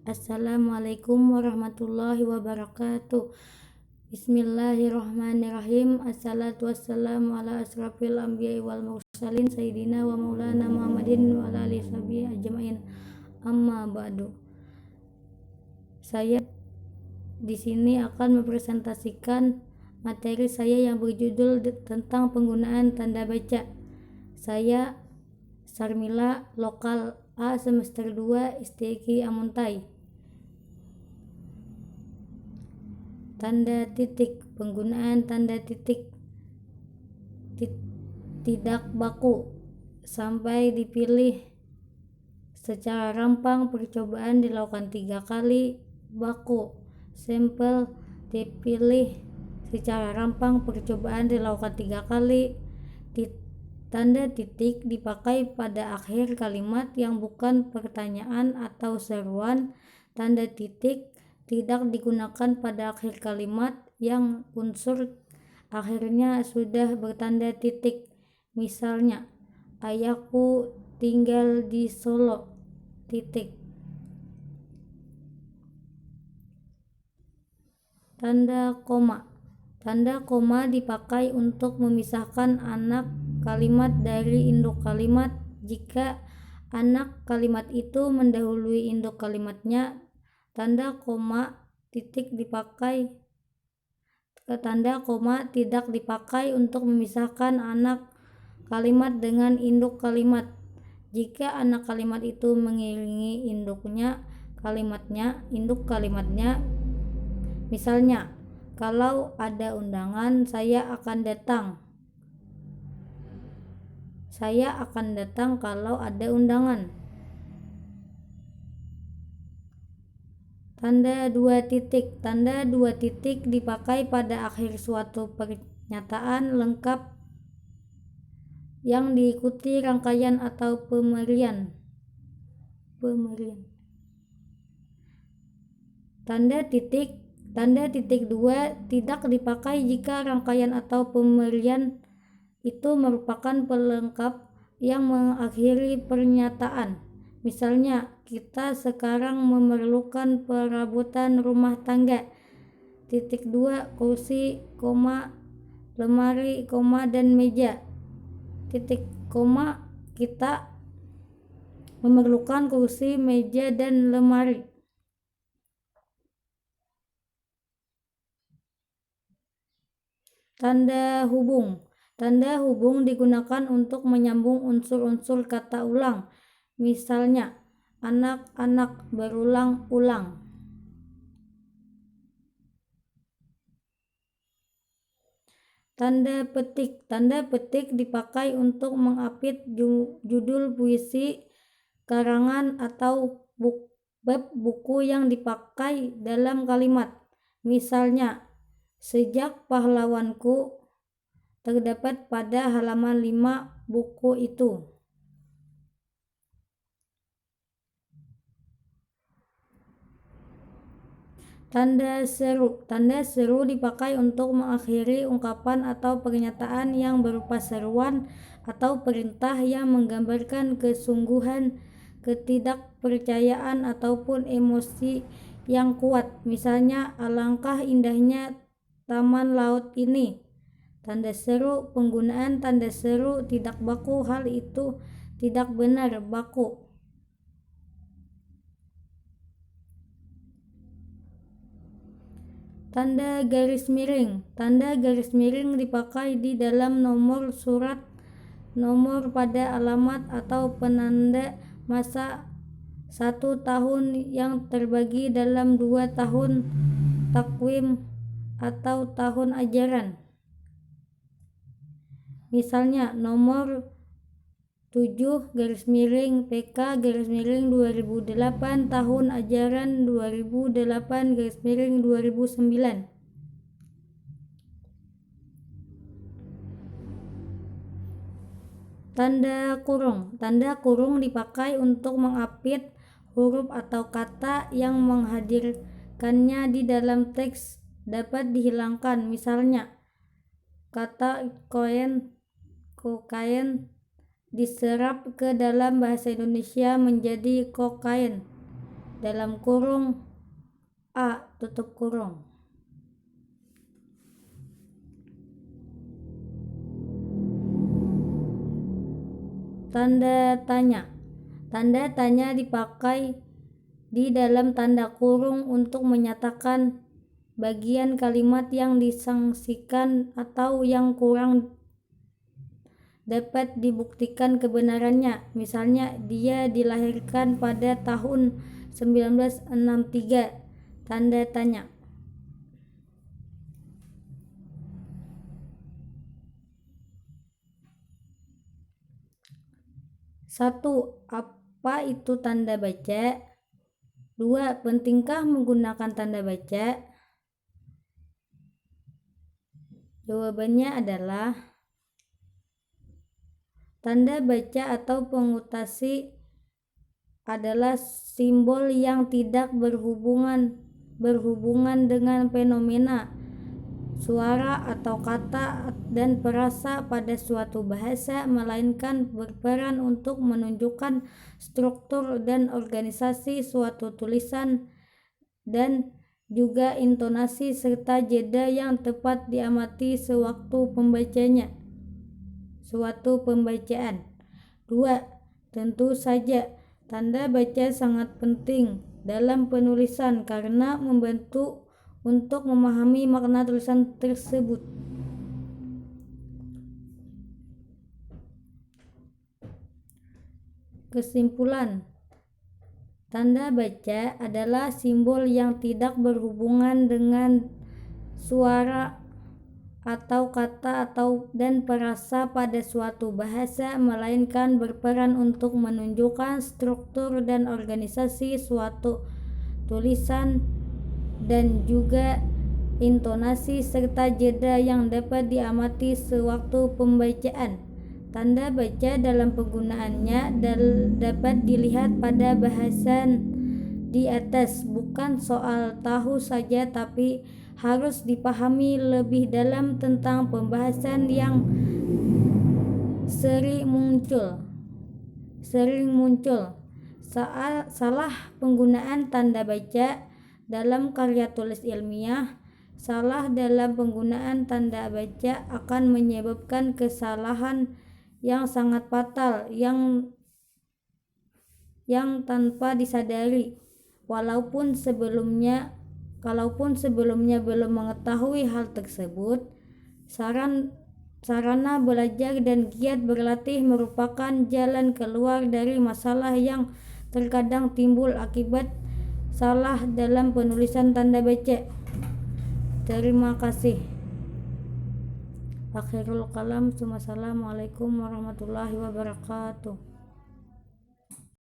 Assalamualaikum warahmatullahi wabarakatuh. Bismillahirrahmanirrahim. Assalatu wassalamu ala asrafil anbiya'i wal mursalin sayyidina wa maulana Muhammadin wa ala alihi sahbihi ajmain. Amma ba'du. Saya di sini akan mempresentasikan materi saya yang berjudul tentang penggunaan tanda baca. Saya Sarmila, lokal A semester 2 STQ Amuntai. Tanda titik, penggunaan tanda titik tidak baku sampai dipilih secara rampang. Percobaan dilakukan 3 kali. Baku sampel dipilih secara rampang. Percobaan dilakukan 3 kali. Tanda titik dipakai pada akhir kalimat yang bukan pertanyaan atau seruan. Tanda titik tidak digunakan pada akhir kalimat yang unsur akhirnya sudah bertanda titik. Misalnya, ayahku tinggal di Solo. Titik. Tanda koma. Tanda koma dipakai untuk memisahkan anak kalimat dari induk kalimat. Jika anak kalimat itu mendahului induk kalimatnya, tanda koma tidak dipakai untuk memisahkan anak kalimat dengan induk kalimat. Jika anak kalimat itu mengiringi induk kalimatnya, misalnya, kalau ada undangan, saya akan datang. Saya akan datang kalau ada undangan. Tanda 2 titik. Tanda 2 titik dipakai pada akhir suatu pernyataan lengkap yang diikuti rangkaian atau pemberian. Tanda titik 2 tidak dipakai jika rangkaian atau pemberian itu merupakan pelengkap yang mengakhiri pernyataan. Misalnya, kita sekarang memerlukan perabotan rumah tangga. 2 kursi, lemari, dan meja. Kita memerlukan kursi, meja, dan lemari. Tanda hubung. Tanda hubung digunakan untuk menyambung unsur-unsur kata ulang. Misalnya, anak-anak, berulang-ulang. Tanda petik. Tanda petik dipakai untuk mengapit judul puisi, karangan, atau bab buku yang dipakai dalam kalimat. Misalnya, sejak pahlawanku terdapat pada halaman 5 buku itu. Tanda seru. Tanda seru dipakai untuk mengakhiri ungkapan atau pernyataan yang berupa seruan atau perintah yang menggambarkan kesungguhan, ketidakpercayaan, ataupun emosi yang kuat. Misalnya, alangkah indahnya taman laut ini. Tanda seru. Penggunaan tanda seru tidak baku. Hal itu tidak benar, baku. Tanda garis miring. Tanda garis miring dipakai di dalam nomor surat, nomor pada alamat, atau penanda masa 1 tahun yang terbagi dalam 2 tahun takwim atau tahun ajaran. Misalnya, nomor 7-PK-2008 tahun ajaran 2008-2009. Tanda kurung. Tanda kurung dipakai untuk mengapit huruf atau kata yang menghadirkannya di dalam teks dapat dihilangkan. Misalnya, kata kokain diserap ke dalam bahasa Indonesia menjadi kokain. dalam kurung A tutup kurung. Tanda tanya. Tanda tanya dipakai di dalam tanda kurung untuk menyatakan bagian kalimat yang disangsikan atau yang kurang dapat dibuktikan kebenarannya. Misalnya, dia dilahirkan pada tahun 1963. Tanda tanya. Satu, apa itu tanda baca? 2, pentingkah menggunakan tanda baca? Jawabannya adalah tanda baca atau pengutasi adalah simbol yang tidak berhubungan dengan fenomena, suara atau kata dan perasa pada suatu bahasa, melainkan berperan untuk menunjukkan struktur dan organisasi suatu tulisan dan juga intonasi serta jeda yang tepat diamati sewaktu suatu pembacaan. 2. Tentu saja tanda baca sangat penting dalam penulisan karena membantu untuk memahami makna tulisan tersebut. Kesimpulan, tanda baca adalah simbol yang tidak berhubungan dengan suara atau kata dan perasa pada suatu bahasa, melainkan berperan untuk menunjukkan struktur dan organisasi suatu tulisan dan juga intonasi serta jeda yang dapat diamati sewaktu pembacaan. Tanda baca dalam penggunaannya dapat dilihat pada bahasan di atas, bukan soal tahu saja tapi harus dipahami lebih dalam tentang pembahasan yang sering muncul. Salah penggunaan tanda baca dalam karya tulis ilmiah. Salah dalam penggunaan tanda baca akan menyebabkan kesalahan yang sangat fatal yang tanpa disadari. Kalaupun sebelumnya belum mengetahui hal tersebut, sarana belajar dan giat berlatih merupakan jalan keluar dari masalah yang terkadang timbul akibat salah dalam penulisan tanda baca. Terima kasih. Akhirul kalam. Wassalamualaikum warahmatullahi wabarakatuh.